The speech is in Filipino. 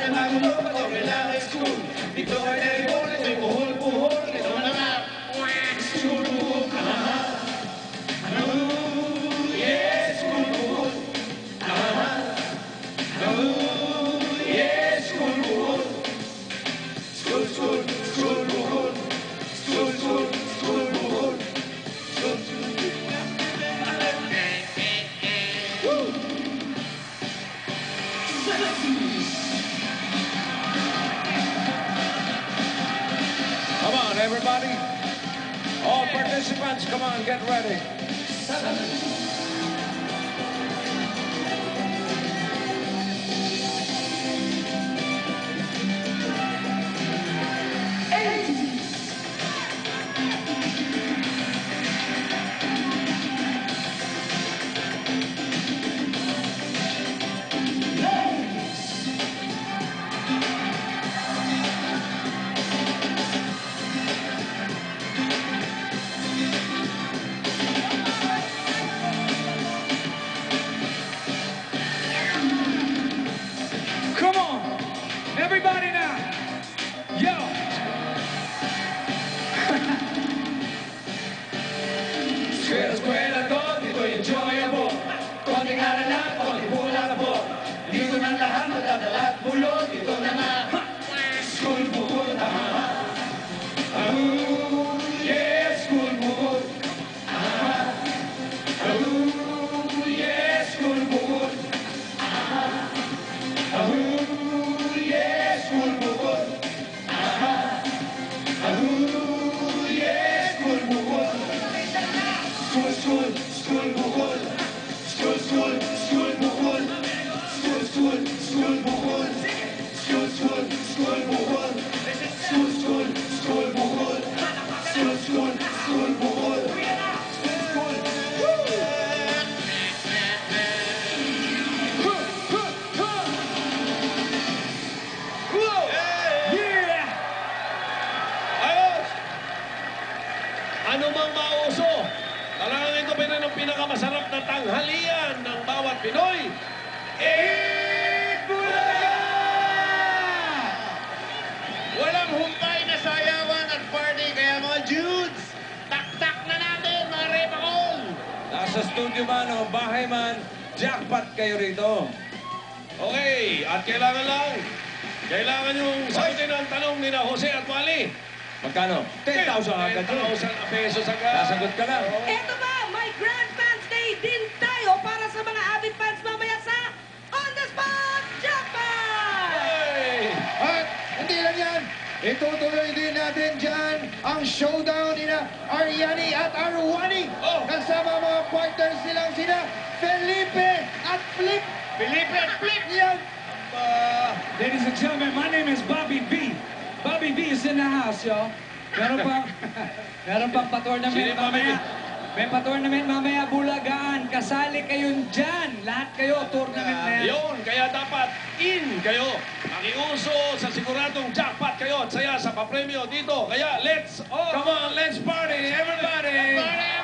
ay magulo, pag okay lang ay school. Dito ay neribol, ito'y puhol-puhol. Ito na nga, school buhol. Oh, yeah, school buhol. Oh, yeah, school buhol. School, school, school buhol. School, school, school buhol. School, school. Come on, everybody. All participants, come on, get ready. Come on, everybody now. Yo. Eskwela to, dito'y enjoyable. Konting aral lang, konting hula na po. Dito ng lahat, madadala at bulot. Dito na nga, school buhol. Oh, yeah, school buhol. Oh, yeah, school buhol. Oh, yeah, school buhol. Oh, yeah, school buhol. School, school, school buhol. School, school, school buhol. School, school, school buhol. School, school, school buhol. School, school, school buhol. School, school, school buhol. School, Yeah. Ayos! Ano mang mauso, talagang ito pa rin ang pinakamasarap na tanghalian ng bawat Pinoy. walang humpay na sayawan at party, kaya mga Judes, tak-tak na natin, mga repakol! Nasa studio man o bahay man, jackpot kayo rito. Okay, at kailangan yung sagutin ang tanong ni na Jose at Wally. Magkano? 10,000 agad yun. 10,000 pesos agad. Sasagot ka lang. Eto ba, may Grand Fans Day din tayo para sa mga avid fans mamaya sa On The Spot Jackpot! Hey! At hindi lang yan, itutuloy din natin dyan ang showdown nina Ariani at Arwani. Oh. Kasama mga partners nilang sina Felipe at Flip. Felipe at Flip! Yan. Ladies and gentlemen, my name is Bobby B. Bobby B is in the house, yo. Meron pang pa-tournament Sino Bobby B? mamaya. May pa-tournament mamaya, Bulagaan. Kasali kayo dyan. Lahat kayo, tournament na yan. Yun, kaya dapat in kayo. Makiuso sa siguradong jackpot kayo at saya sa papremyo dito. Kaya let's all... Come on, let's party, everybody. Party!